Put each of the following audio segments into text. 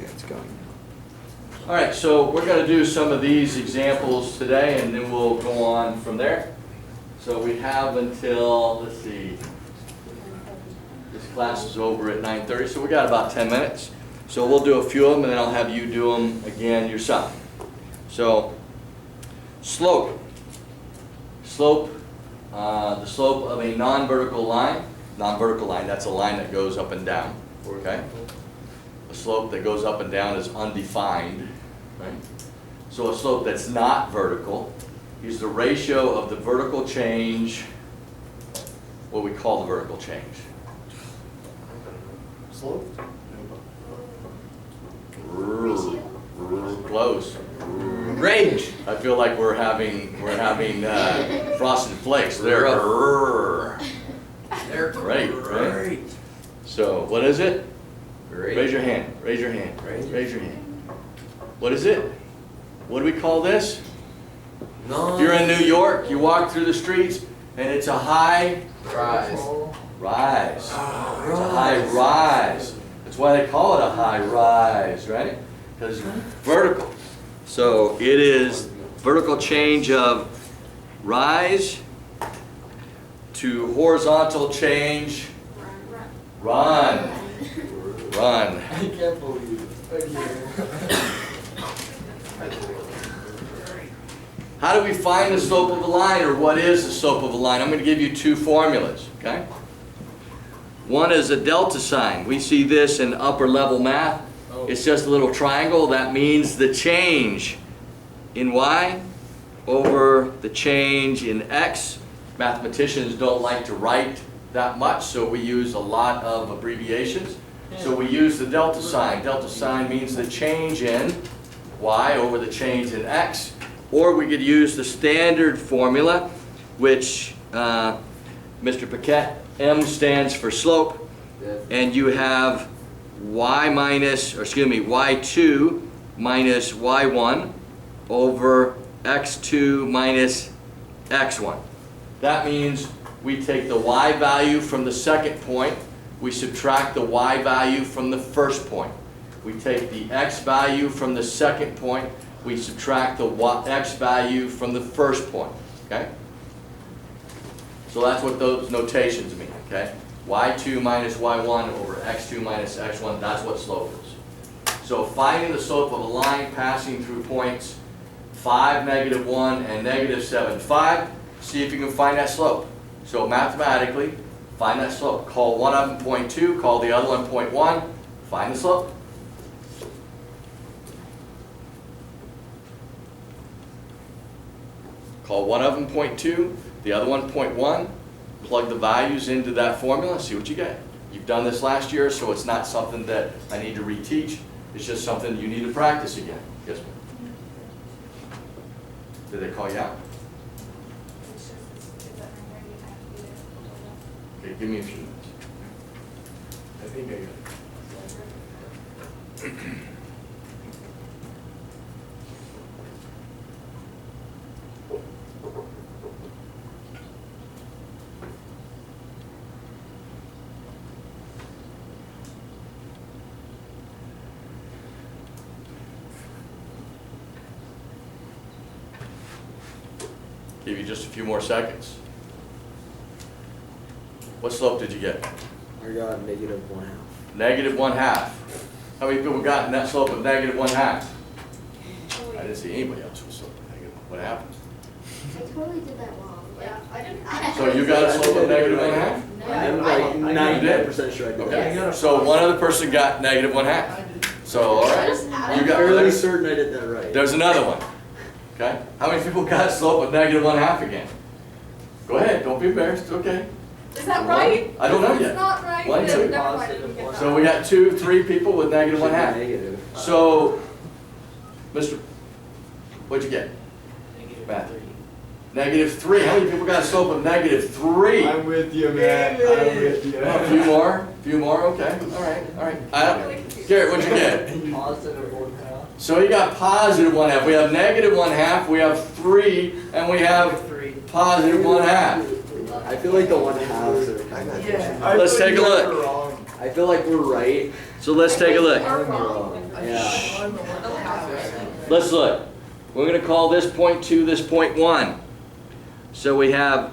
Okay, it's going. All right, so we're going to do some of these examples today, and then we'll go on from there. So we have until, let's see, this class is over at 9:30, so we got about 10 minutes. So we'll do a few of them, and then I'll have you do them again yourself. So, slope. Slope, the slope of a non-vertical line. Non-vertical line, that's a line that goes up and down, okay? A slope that goes up and down is undefined, right? So a slope that's not vertical is the ratio of the vertical change, what we call the vertical change. Slope? Close. Range. I feel like we're having frosted flakes. They're great, right? So what is it? Great. Raise your hand. Raise your hand. Raise your hand. What is it? What do we call this? If you're in New York, you walk through the streets, and it's a high Rise. rise. It's a high rise. That's why they call it a high rise, right? Because vertical. So it is vertical change of rise to horizontal change. Run. Run. I can't believe it. How do we find the slope of a line, or what is the slope of a line? I'm going to give you two formulas, okay? One is a delta sign. We see this in upper level math. It's just a little triangle. That means the change in y over the change in x. Mathematicians don't like to write that much, so we use a lot of abbreviations. So we use the delta sign. Delta sign means the change in y over the change in x. Or we could use the standard formula, which Mr. Paquette, M stands for slope, and you have y2 minus y1 over x2 minus x1. That means we take the y value from the second point, we subtract the y value from the first point. We take the x value from the second point, we subtract the x value from the first point, okay? So that's what those notations mean, okay? y2 minus y1 over x2 minus x1, that's what slope is. So finding the slope of a line passing through points 5, -1, and -7, 5, see if you can find that slope. So mathematically, find that slope. Call one of them point 2, call the other one point 1, find the slope. Call one of them point 2, the other one point 1, plug the values into that formula, see what you get. You've done this last year, so it's not something that I need to reteach. It's just something you need to practice again. Yes, ma'am. Did they call you out? Okay, give me a few minutes. I think I got it. Give you just a few more seconds. What slope did you get? I got -1/2. -1/2. How many people got in that slope of -1/2? I didn't see anybody else with slope of negative. What happened? I totally did that wrong. Yeah, I didn't. So you got a slope of -1/2? I'm like 99% sure I did Okay. that. So one other person got -1/2. So all right, I'm you got. fairly certain I did that right. There's another one. Okay. How many people got a slope of -1/2 again? Go ahead. Don't be embarrassed. Okay. Is that right? I don't know yet. It's not right. One, No, two. never mind, I didn't get So that. we got 2, 3 people with -1/2. Negative. So, Mr. What'd you get? Matt. -3. How many people got a slope of -3? I'm with you, man. I'm with you. A few more. Few more. Okay. All right. All right. Garrett, what'd you get? Positive 1/2. So you got +1/2. We have -1/2. We have 3, and we have +1/2. I feel like the 1/2s are kind of. I Let's thought take a you look. were wrong. I feel like we're right. So let's take a look. We're wrong. Yeah. Let's look. We're going to call this point 2, this point 1. So we have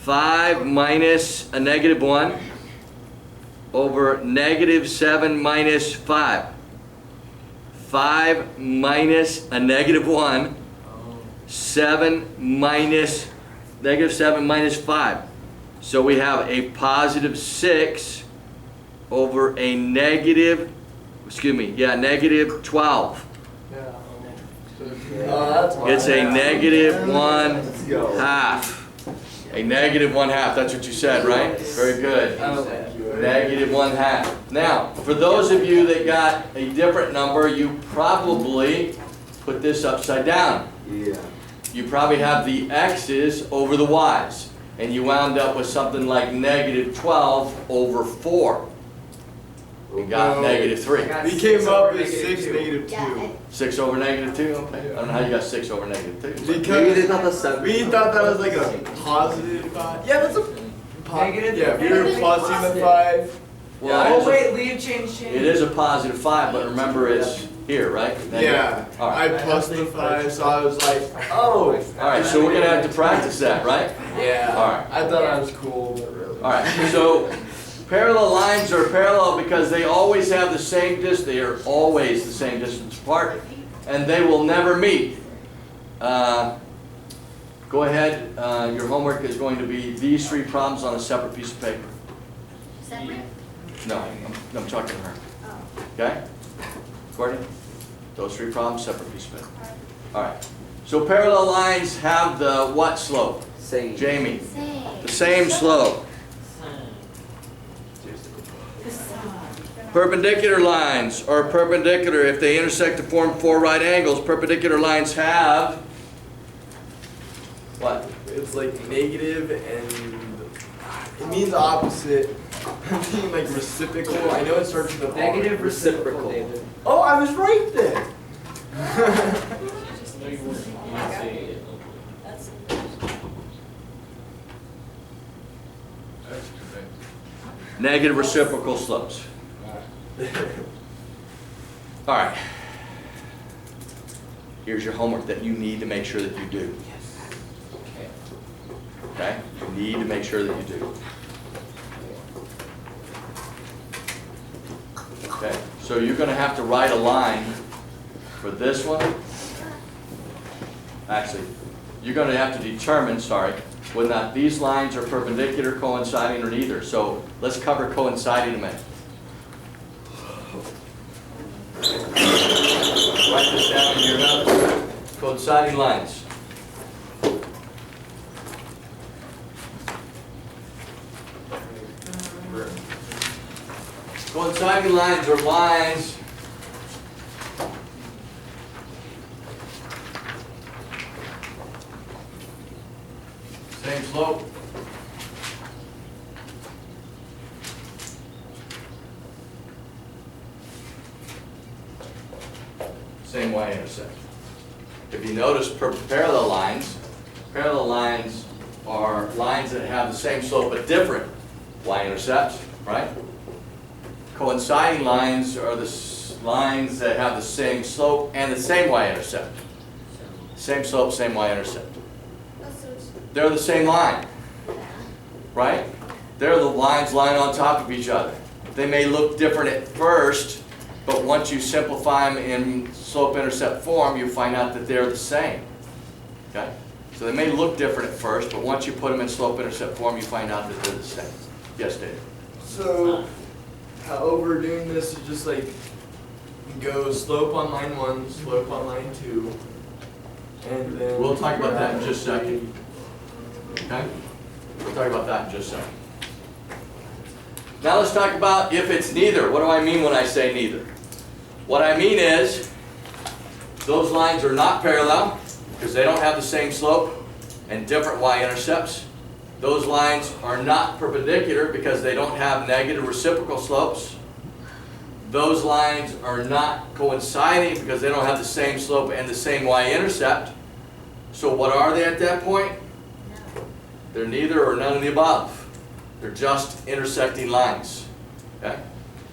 5 minus a negative 1 over negative 7 minus 5. 5 minus a negative 1, 7 minus negative 7 minus 5. So we have a positive 6 over a negative, negative 12. It's a negative 1/2. A negative 1/2, that's what you said, right? Very good. Negative 1/2. Now, for those of you that got a different number, you probably put this upside down. Yeah. You probably have the x's over the y's, and you wound up with something like negative 12 over 4. We got negative 3. We came up with 6, negative 2. Yeah, 6 over negative 2? Okay. I don't know how you got 6 over negative 2. Maybe they Because thought the 7. we thought that was like a positive 5. Yeah, that's a negative. Yeah, we were plusing the 5. Well, Yeah, it is a- wait, leave change. it is a positive 5, but remember it's here, right? Negative. Yeah, All I right. plus the 5, so I was like, oh. All right, so we're going to have to practice that, right? Yeah. All right. I thought I was cool, but really. All right, so parallel lines are parallel because they always have the same distance. They are always the same distance apart, and they will never meet. Go ahead. Your homework is going to be these 3 problems on a separate piece of paper. Separate? No, I'm talking to her. Oh. Okay? Courtney? Those 3 problems, separate piece of paper. All right. So parallel lines have the what slope? Same. Jamie? Same. The same slope. Perpendicular lines are perpendicular. If they intersect to form 4 right angles, perpendicular lines have what? It's like negative and it means opposite. I'm thinking like reciprocal. I know it starts with a Negative Reciprocal. David. Oh, I was right then. Negative reciprocal slopes. All right. Here's your homework that you need to make sure that you do. Okay? You need to make sure that you do. Okay, so you're going to have to write a line for this one. Actually, you're going to have to determine, whether or not these lines are perpendicular, coinciding, or neither. So let's cover coinciding a minute. Write this down in your notes. Coinciding lines. Coinciding lines are lines same slope, same y-intercept. If you notice parallel lines are lines that have the same slope but different y-intercepts, right? Coinciding lines are the lines that have the same slope and the same y-intercept. Same slope, same y-intercept. They're the same line, right? They're the lines lying on top of each other. They may look different at first, but once you simplify them in slope-intercept form, you find out that they're the same. Okay? So they may look different at first, but once you put them in slope-intercept form, you find out that they're the same. Yes, Dave? So, how we're doing this is just like go slope on line 1, slope on line 2, and then We'll talk about that in just a second. Okay? We'll talk about that in just a second. Now let's talk about if it's neither. What do I mean when I say neither? What I mean is those lines are not parallel because they don't have the same slope and different y-intercepts. Those lines are not perpendicular because they don't have negative reciprocal slopes. Those lines are not coinciding because they don't have the same slope and the same y-intercept. So what are they at that point? They're neither or none of the above. They're just intersecting lines. Okay?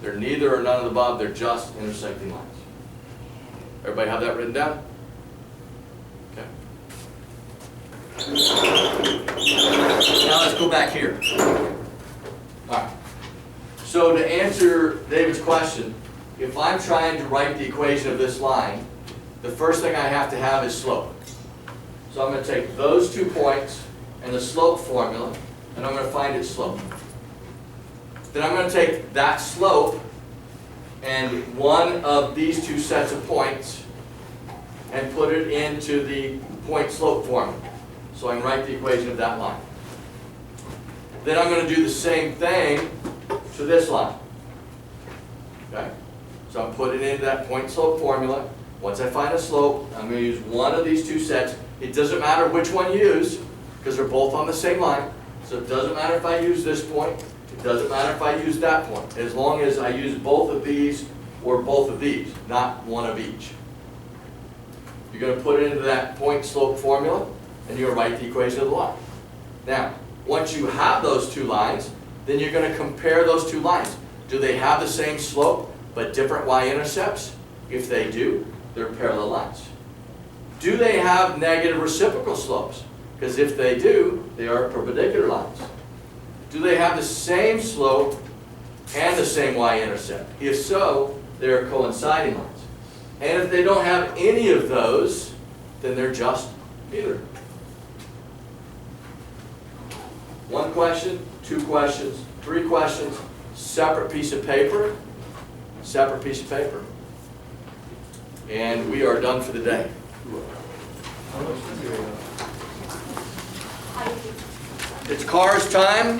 They're neither or none of the above, they're just intersecting lines. Everybody have that written down? Okay. Now let's go back here. Alright. So to answer David's question, if I'm trying to write the equation of this line, the first thing I have to have is slope. So I'm going to take those 2 points and the slope formula, and I'm going to find its slope. Then I'm going to take that slope and one of these 2 sets of points and put it into the point slope formula. So I can write the equation of that line. Then I'm going to do the same thing to this line. Okay? So I'm putting it into that point slope formula. Once I find a slope, I'm going to use one of these 2 sets. It doesn't matter which one you use, because they're both on the same line. So it doesn't matter if I use this point. It doesn't matter if I use that point, as long as I use both of these or both of these, not one of each. You're going to put it into that point slope formula, and you're going to write the equation of the line. Now, once you have those 2 lines, then you're going to compare those 2 lines. Do they have the same slope but different y-intercepts? If they do, they're parallel lines. Do they have negative reciprocal slopes? Because if they do, they are perpendicular lines. Do they have the same slope and the same y-intercept? If so, they're coinciding lines. And if they don't have any of those, then they're just neither. 1 question, 2 questions, 3 questions, separate piece of paper, separate piece of paper. And we are done for the day. How much is your It's cars time.